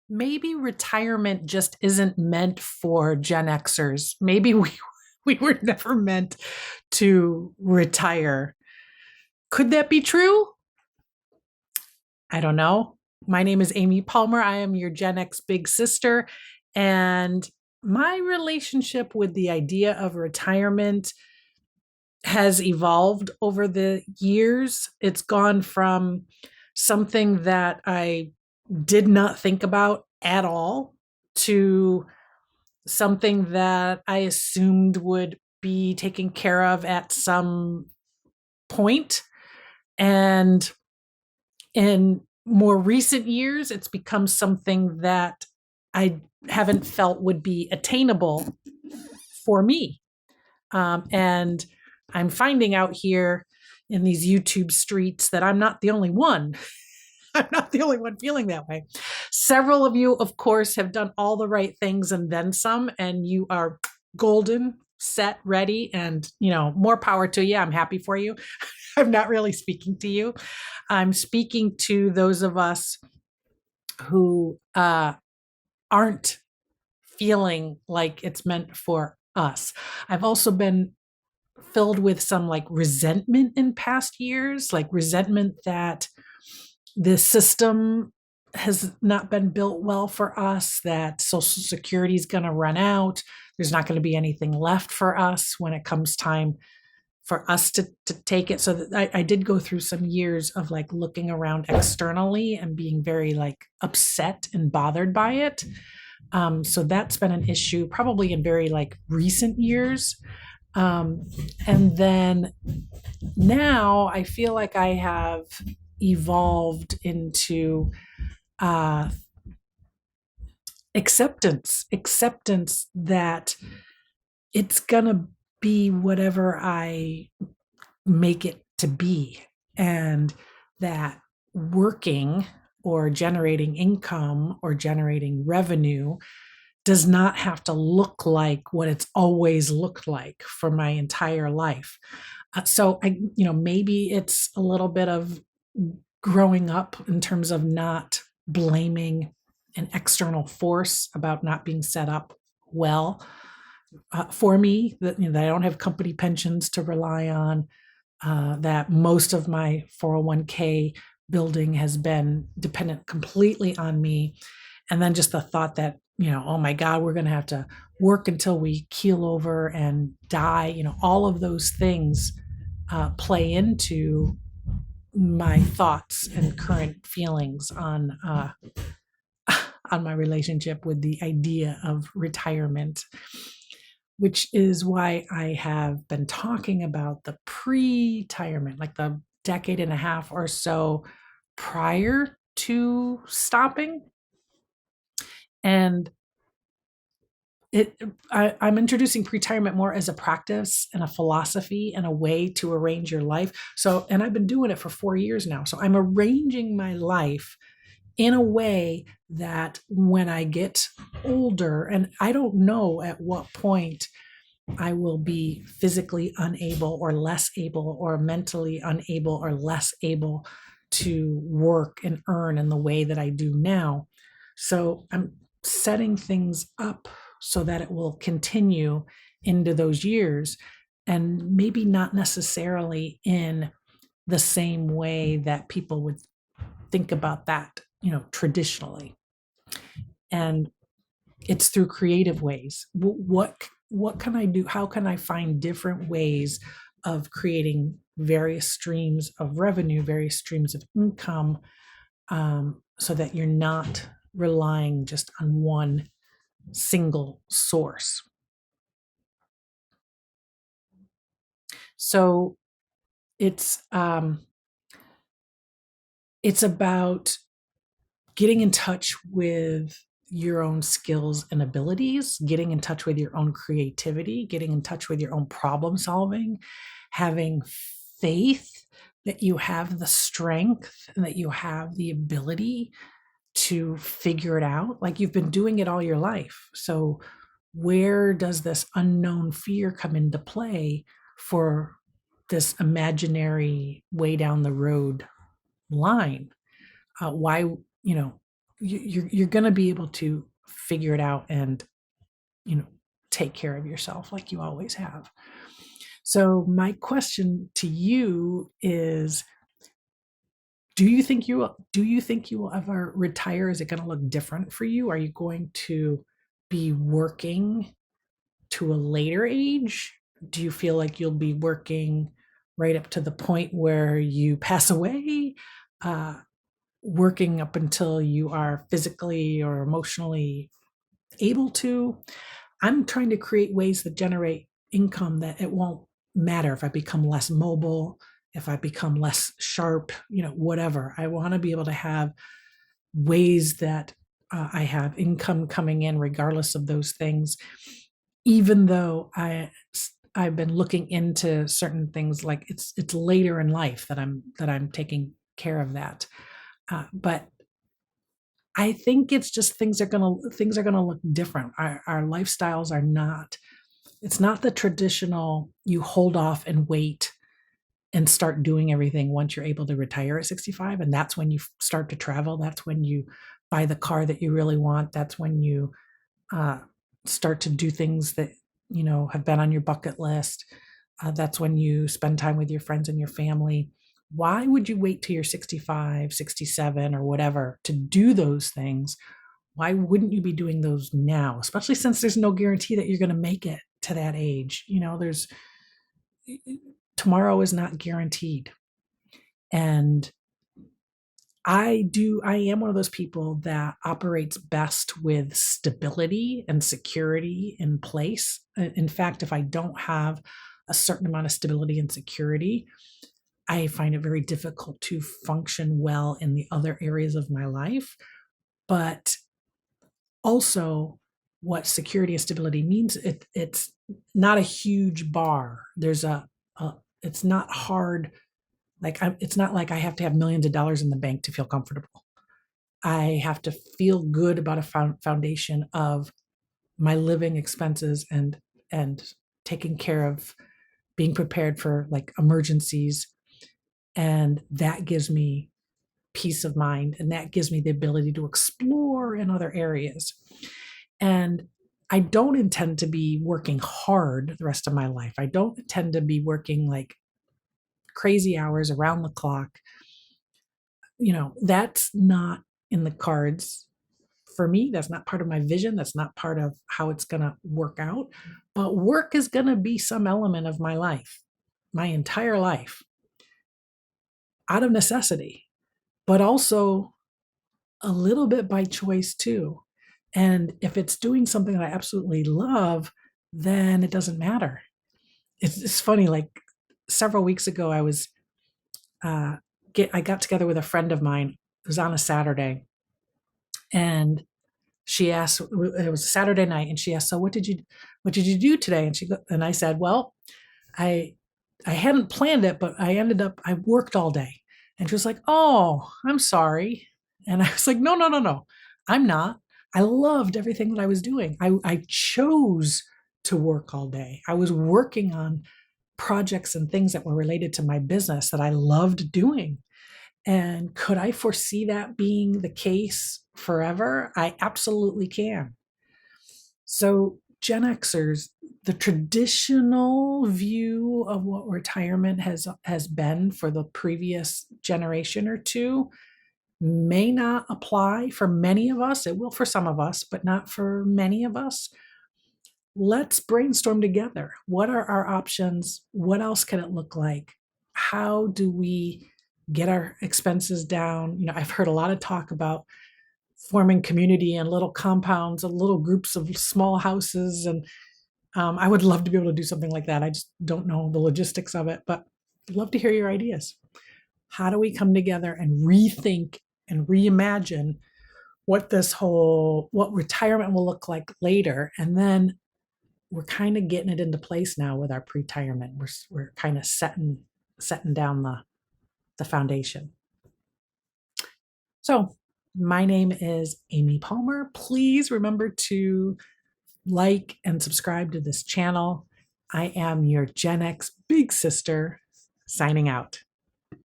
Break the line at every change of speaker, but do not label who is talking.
maybe retirement just isn't meant for Gen Xers. Maybe we were never meant to retire. Could that be true? I don't know. My name is Amy Palmer. I am your Gen X Big Sister. And my relationship with the idea of retirement has evolved over the years. It's gone from something that I did not think about at all to something that I assumed would be taken care of at some point. And in more recent years, it's become something that I haven't felt would be attainable for me. And I'm finding out here in these YouTube streets that I'm not the only one. I'm not the only one feeling that way. Several of you, of course, have done all the right things and then some, and you are golden, set, ready, and more power to you. I'm happy for you. I'm not really speaking to you. I'm speaking to those of us who aren't feeling like it's meant for us. I've also been filled with some like resentment in past years, like resentment that the system has not been built well for us, that Social Security is going to run out. There's not going to be anything left for us when it comes time for us to take it. So that I did go through some years of like looking around externally and being very like upset and bothered by it. So that's been an issue probably in very like recent years. And then now I feel like I have evolved into uh, acceptance that it's gonna be whatever I make it to be, and that working or generating income or generating revenue does not have to look like what it's always looked like for my entire life. So maybe it's a little bit of growing up in terms of not blaming an external force about not being set up well for me, that I don't have company pensions to rely on, that most of my 401k building has been dependent completely on me. And then just the thought that, oh my God, we're going to have to work until we keel over and die. All of those things play into my thoughts and current feelings on my relationship with the idea of retirement, which is why I have been talking about the pre-retirement, like the decade and a half or so prior to stopping. And I'm introducing pre-retirement more as a practice and a philosophy and a way to arrange your life. So, and I've been doing it for 4 years now. So I'm arranging my life in a way that when I get older, and I don't know at what point I will be physically unable or less able, or mentally unable or less able to work and earn in the way that I do now. So I'm setting things up so that it will continue into those years, and maybe not necessarily in the same way that people would think about that, traditionally. And it's through creative ways. What can I do? How can I find different ways of creating various streams of revenue, various streams of income, so that you're not relying just on one single source? So it's it's about getting in touch with your own skills and abilities, getting in touch with your own creativity, getting in touch with your own problem solving, having faith that you have the strength and that you have the ability to figure it out. Like you've been doing it all your life. So, where does this unknown fear come into play for this imaginary way down the road line? Why, you know, you're going to be able to figure it out and, take care of yourself like you always have. So my question to you is, do you think you will ever retire? Is it going to look different for you? Are you going to be working to a later age? Do you feel like you'll be working right up to the point where you pass away? Uh, Working up until you are physically or emotionally able to? I'm trying to create ways that generate income that it won't matter if I become less mobile, if I become less sharp, whatever. I want to be able to have ways that I have income coming in regardless of those things, even though I've been looking into certain things, like it's later in life that I'm taking care of that. But I think it's just things are gonna look different. Our lifestyles are not. It's not the traditional. You hold off and wait and start doing everything once you're able to retire at 65, and that's when you start to travel. That's when you buy the car that you really want. That's when you uh, start to do things that have been on your bucket list. That's when you spend time with your friends and your family. Why would you wait till you're 65, 67, or whatever to do those things? Why wouldn't you be doing those now, especially since there's no guarantee that you're going to make it to that age? There's tomorrow is not guaranteed. And I am one of those people that operates best with stability and security in place. In fact, if I don't have a certain amount of stability and security, I find it very difficult to function well in the other areas of my life. But also, what security and stability means, it's not a huge bar. It's not hard. It's not like I have to have millions of dollars in the bank to feel comfortable. I have to feel good about a foundation of my living expenses and taking care of being prepared for like emergencies, and that gives me peace of mind, and that gives me the ability to explore in other areas. And I don't intend to be working hard the rest of my life. I don't intend to be working like crazy hours around the clock. That's not in the cards for me. That's not part of my vision. That's not part of how it's going to work out. But work is going to be some element of my life, my entire life, out of necessity, but also a little bit by choice too. And if it's doing something that I absolutely love, then it doesn't matter. It's funny, like several weeks ago, uh, I got together with a friend of mine. It was on a Saturday, and she asked. It was a Saturday night, and she asked, "So what did you do today?" And I said, "Well, I I hadn't planned it, but I worked all day." And she was like, "Oh, I'm sorry." And I was like, "No, no, no, no. I'm not. I loved everything that I was doing. I chose to work all day. I was working on projects and things that were related to my business that I loved doing. And could I foresee that being the case forever? I absolutely can." So, Gen Xers, the traditional view of what retirement has been for the previous generation or two may not apply for many of us. It will for some of us, but not for many of us. Let's brainstorm together. What are our options? What else can it look like? How do we get our expenses down? I've heard a lot of talk about forming community and little compounds and little groups of small houses. And I would love to be able to do something like that. I just don't know the logistics of it, but I'd love to hear your ideas. How do we come together and rethink and reimagine what retirement will look like later? And then we're kind of getting it into place now with our pre-retirement. We're kind of setting down the foundation. So my name is Amy Palmer. Please remember to like and subscribe to this channel. I am your Gen X Big Sister, signing out.